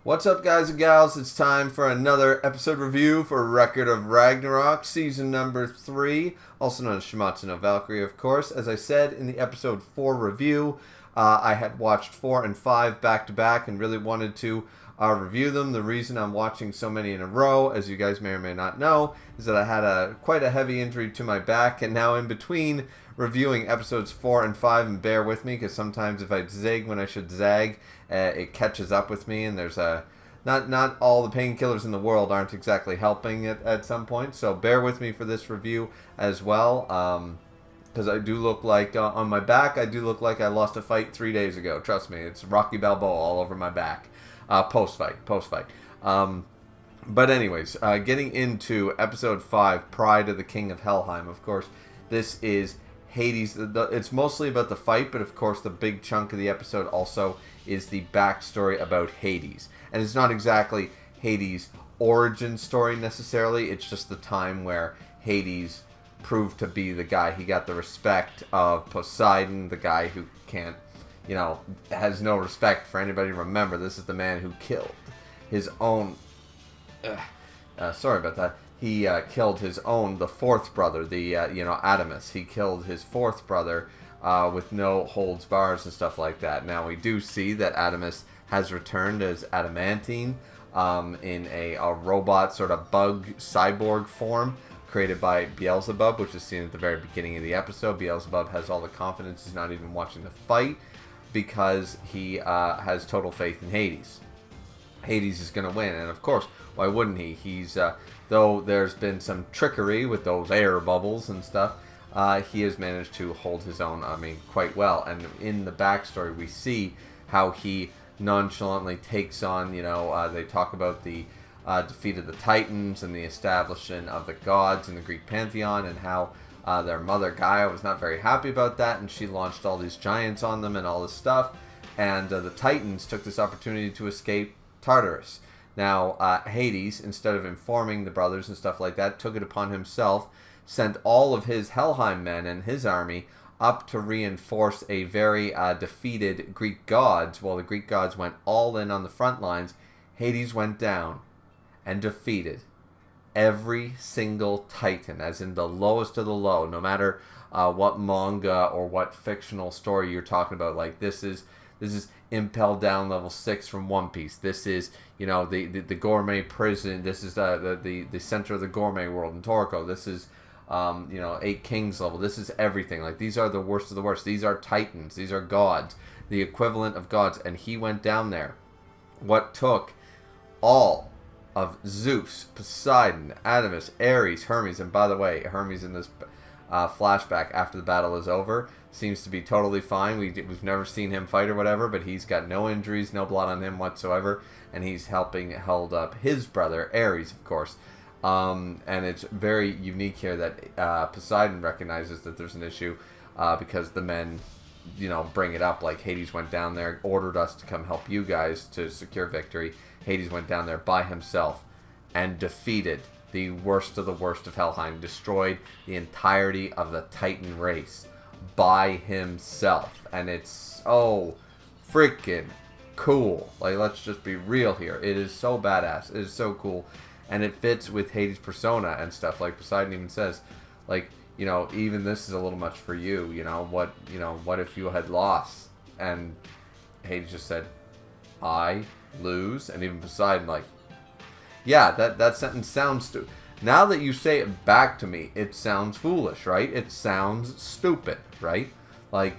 What's up, guys and gals? It's time for another episode review for Record of Ragnarok, season number 3, also known as Shimatsu no Valkyrie, of course. As I said in the episode 4 review, I had watched 4 and 5 back to back and really wanted to review them. The reason I'm watching so many in a row, as you guys may or may not know, is that I had quite a heavy injury to my back, and now in between reviewing episodes 4 and 5, and bear with me because sometimes if I zig when I should zag, it catches up with me, and there's not all the painkillers in the world aren't exactly helping at some point, so bear with me for this review as well, because I do look like, on my back, I do look like I lost a fight 3 days ago. Trust me, it's Rocky Balboa all over my back, post-fight. But anyways, getting into episode 5, Pride of the King of Helheim. Of course, this is Hades. It's mostly about the fight, but of course the big chunk of the episode also is the backstory about Hades. And it's not exactly Hades' origin story necessarily, it's just the time where Hades proved to be the guy. He got the respect of Poseidon, the guy who can't, has no respect for anybody. Remember, this is the man who killed his own... sorry about that. He killed his own, the fourth brother, the, Adamus. He killed his fourth brother with no holds bars and stuff like that. Now, we do see that Adamus has returned as adamantine in a robot sort of bug cyborg form created by Beelzebub, which is seen at the very beginning of the episode. Beelzebub has all the confidence. He's not even watching the fight because he has total faith in Hades. Hades is going to win, and of course, why wouldn't he? He's though there's been some trickery with those air bubbles and stuff, he has managed to hold his own, quite well. And in the backstory, we see how he nonchalantly takes on, they talk about the defeat of the Titans and the establishment of the gods in the Greek pantheon, and how their mother Gaia was not very happy about that, and she launched all these giants on them and all this stuff. And the Titans took this opportunity to escape Tartarus. Now, Hades, instead of informing the brothers and stuff like that, took it upon himself, sent all of his Helheim men and his army up to reinforce a very defeated Greek gods. While the Greek gods went all in on the front lines, Hades went down and defeated every single Titan, as in the lowest of the low, no matter what manga or what fictional story you're talking about. Like, this is Impel Down level 6 from One Piece. This is, the gourmet prison. This is the center of the gourmet world in Toriko. This is, 8 Kings level. This is everything. Like, these are the worst of the worst. These are titans. These are gods. The equivalent of gods. And he went down there. What took all of Zeus, Poseidon, Adamus, Ares, Hermes, and by the way, Hermes in this flashback after the battle is over seems to be totally fine. We've never seen him fight or whatever, but he's got no injuries, no blood on him whatsoever, and he's held up his brother Ares, of course. And it's very unique here that Poseidon recognizes that there's an issue because the men, bring it up, like Hades went down there, ordered us to come help you guys to secure victory. Hades went down there by himself and defeated the worst of the worst of Helheim, destroyed the entirety of the Titan race by himself. And it's so freaking cool. Like, let's just be real here. It is so badass. It is so cool. And it fits with Hades' persona and stuff. Like, Poseidon even says, like, even this is a little much for you. What if you had lost? And Hades just said, I lose? And even Poseidon, like, yeah, that sentence sounds stupid. Now that you say it back to me, it sounds foolish, right? It sounds stupid, right? Like,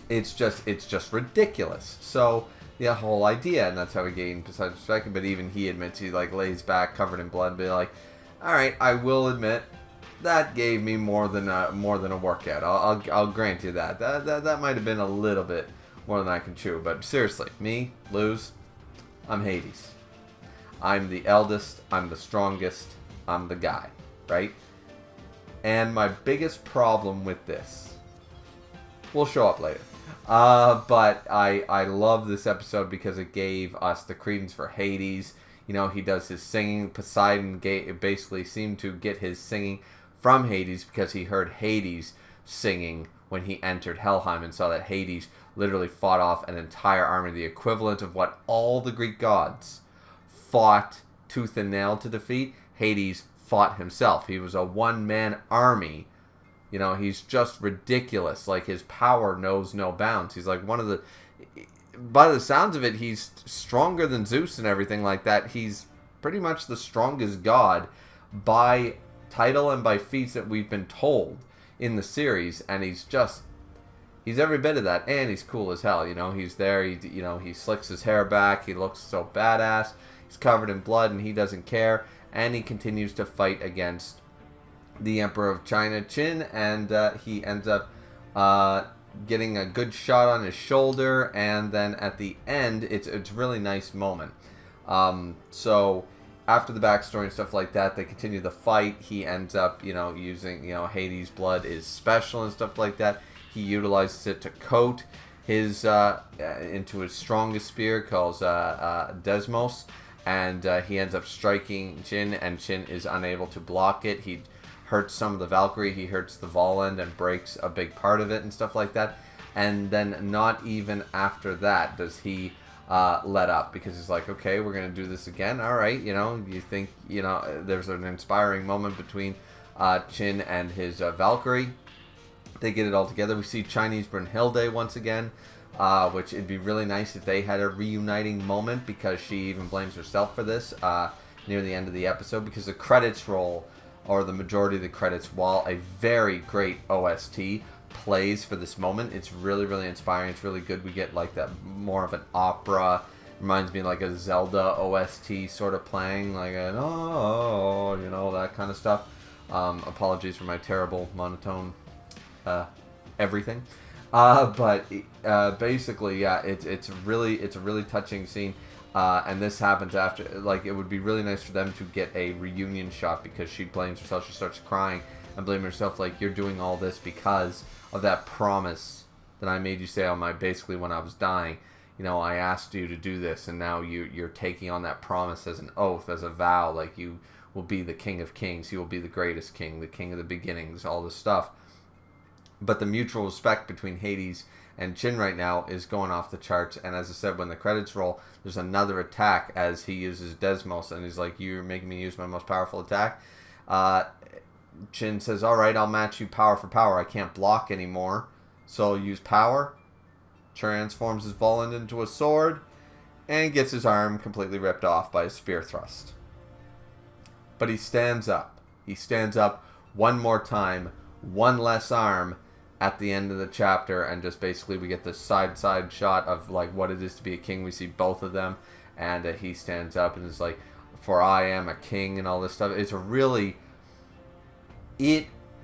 it's just ridiculous. So, the whole idea, and that's how he gained Poseidon's respect, but even he admits, he, like, lays back covered in blood and be like, alright, I will admit, that gave me more than a workout. I'll grant you that. That might have been a little bit more than I can chew, but seriously, me, lose, I'm Hades. I'm the eldest, I'm the strongest, I'm the guy, right? And my biggest problem with this will show up later. But I love this episode because it gave us the credence for Hades. He does his singing. Poseidon basically seemed to get his singing from Hades because he heard Hades singing when he entered Helheim and saw that Hades literally fought off an entire army, the equivalent of what all the Greek gods fought tooth and nail to defeat. Hades fought himself. He was a one-man army. You know, he's just ridiculous. Like, his power knows no bounds. He's like one of the... By the sounds of it, he's stronger than Zeus and everything like that. He's pretty much the strongest god by title and by feats that we've been told in the series. And he's every bit of that. And he's cool as hell. You know, he's there. He slicks his hair back. He looks so badass. He's covered in blood and he doesn't care. And he continues to fight against the Emperor of China, Qin, and he ends up getting a good shot on his shoulder, and then at the end, it's a really nice moment. So after the backstory and stuff like that, they continue the fight. He ends up, using, Hades' blood is special and stuff like that. He utilizes it to coat his into his strongest spear called Desmos, and he ends up striking Qin, and Qin is unable to block it. He hurts some of the Valkyrie, he hurts the Volund and breaks a big part of it and stuff like that. And then not even after that does he let up, because he's like, okay, we're going to do this again. All right, you think, there's an inspiring moment between Qin and his Valkyrie. They get it all together. We see Chinese Brunhilde once again, which it'd be really nice if they had a reuniting moment, because she even blames herself for this near the end of the episode, because the credits roll, or the majority of the credits, while a very great OST plays for this moment. It's really, really inspiring. It's really good. We get like that more of an opera. Reminds me like a Zelda OST sort of playing, like an that kind of stuff. Apologies for my terrible monotone everything. But basically, yeah, it's a really touching scene. And this happens after, like, it would be really nice for them to get a reunion shot, because she blames herself. She starts crying and blaming herself, like, you're doing all this because of that promise that I made you say on basically when I was dying. I asked you to do this, and now you're taking on that promise as an oath, as a vow, like you will be the King of Kings, you will be the greatest king, the king of the beginnings, all this stuff. But the mutual respect between Hades and Qin right now is going off the charts. And as I said, when the credits roll, there's another attack as he uses Desmos, and he's like, you're making me use my most powerful attack. Qin says, all right, I'll match you power for power. I can't block anymore, so I'll use power. Transforms his Volund into a sword and gets his arm completely ripped off by a spear thrust. But he stands up. He stands up one more time, one less arm, at the end of the chapter, and just basically we get this side shot of like what it is to be a king. We see both of them, and he stands up and is like, for I am a king, and all this stuff. It's a really...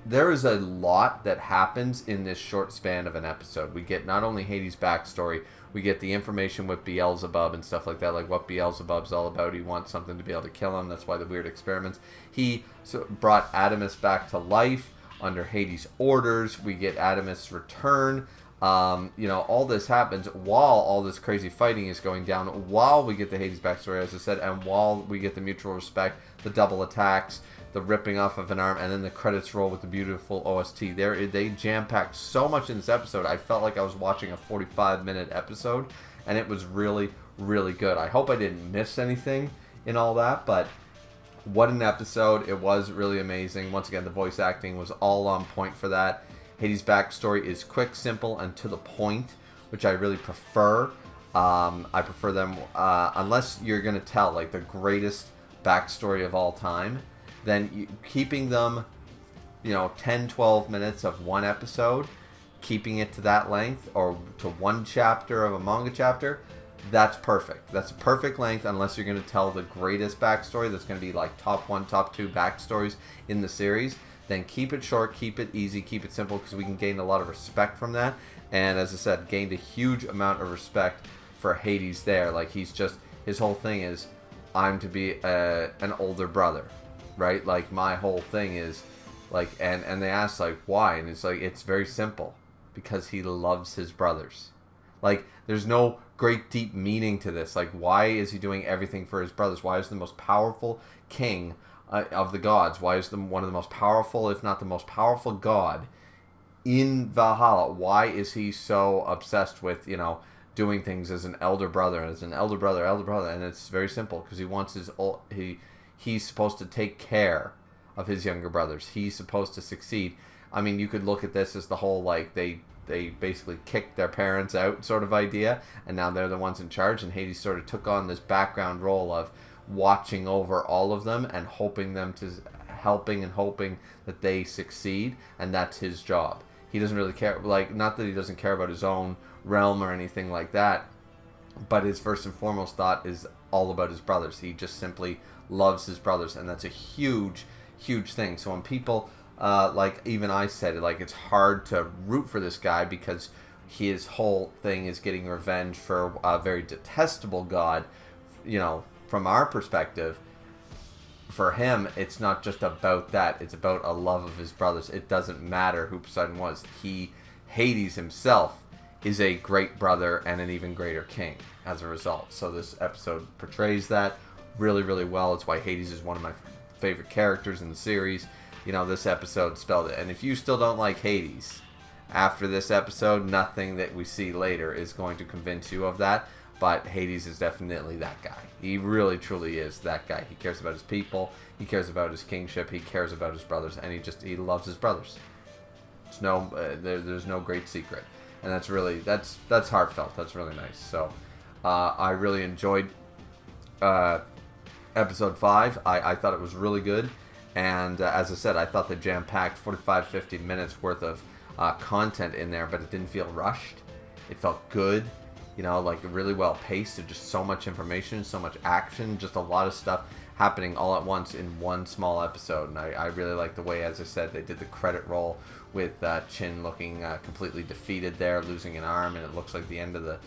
There is a lot that happens in this short span of an episode. We get not only Hades' backstory, we get the information with Beelzebub and stuff like that, like what Beelzebub's all about. He wants something to be able to kill him. That's why the weird experiments. He brought Adamus back to life under Hades' orders. We get Adamus' return. All this happens while all this crazy fighting is going down, while we get the Hades backstory, as I said, and while we get the mutual respect, the double attacks, the ripping off of an arm, and then the credits roll with the beautiful OST. They jam-packed so much in this episode. I felt like I was watching a 45-minute episode, and it was really, really good. I hope I didn't miss anything in all that, but what an episode. It was really amazing. Once again, the voice acting was all on point for that. Hades' backstory is quick, simple, and to the point, which I really prefer. I prefer them, unless you're going to tell like the greatest backstory of all time, then keeping them, 10, 12 minutes of one episode, keeping it to that length, or to one chapter of a manga chapter, that's perfect. That's a perfect length, unless you're going to tell the greatest backstory that's going to be like top 1, top 2 backstories in the series. Then keep it short, keep it easy, keep it simple, because we can gain a lot of respect from that. And as I said, gained a huge amount of respect for Hades there. Like, his whole thing is, I'm to be an older brother, right? Like, my whole thing is, like, and they ask, like, why? And it's like, it's very simple. Because he loves his brothers. Like, there's no great deep meaning to this. Like, why is he doing everything for his brothers? Why is the most powerful king of the gods, why is one of the most powerful, if not the most powerful god in Valhalla. Why is he so obsessed with, doing things as an elder brother, and it's very simple, because he wants he's supposed to take care of his younger brothers. He's supposed to succeed. I mean, you could look at this as the whole, like, they basically kicked their parents out sort of idea, and now they're the ones in charge, and Hades sort of took on this background role of watching over all of them and hoping that they succeed, and that's his job. He doesn't really care, like, not that he doesn't care about his own realm or anything like that, but his first and foremost thought is all about his brothers. He just simply loves his brothers, and that's a huge thing. So when people, like even I said it, like, it's hard to root for this guy because his whole thing is getting revenge for a very detestable god. From our perspective, for him, it's not just about that. It's about a love of his brothers. It doesn't matter who Poseidon was. Hades himself is a great brother and an even greater king as a result. So this episode portrays that really, really well. It's why Hades is one of my favorite characters in the series. This episode spelled it. And if you still don't like Hades, after this episode, nothing that we see later is going to convince you of that. But Hades is definitely that guy. He really, truly is that guy. He cares about his people. He cares about his kingship. He cares about his brothers. And he loves his brothers. There's no great secret. And that's heartfelt. That's really nice. So I really enjoyed episode 5. I thought it was really good. And as I said, I thought they jam-packed 45-50 minutes worth of content in there, but it didn't feel rushed. It felt good. Like really well paced. Just so much information, so much action, just a lot of stuff happening all at once in one small episode. And I really like the way, as I said, they did the credit roll with Chin looking completely defeated there, losing an arm, and it looks like the end of the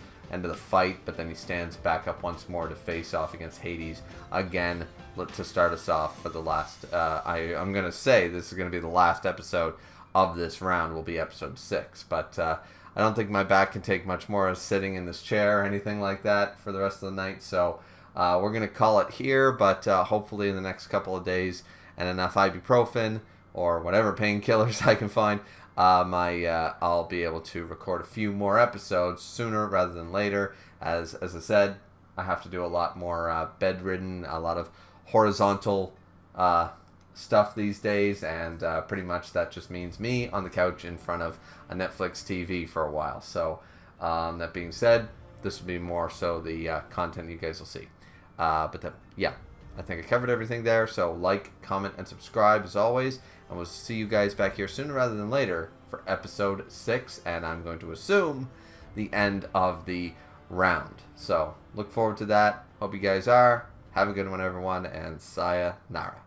fight. But then he stands back up once more to face off against Hades again to start us off for the last. I'm gonna say this is gonna be the last episode of this round. Will be episode 6, but. I don't think my back can take much more of sitting in this chair or anything like that for the rest of the night. So we're going to call it here, but hopefully in the next couple of days and enough ibuprofen or whatever painkillers I can find, I'll be able to record a few more episodes sooner rather than later. As I said, I have to do a lot more bedridden, a lot of horizontal stuff these days, and pretty much that just means me on the couch in front of a Netflix TV for a while. So that being said, this will be more so the content you guys will see. I think I covered everything there. So like, comment, and subscribe as always, and we'll see you guys back here sooner rather than later for episode 6, and I'm going to assume the end of the round. So look forward to that. Hope you guys are. Have a good one, everyone, and sayonara.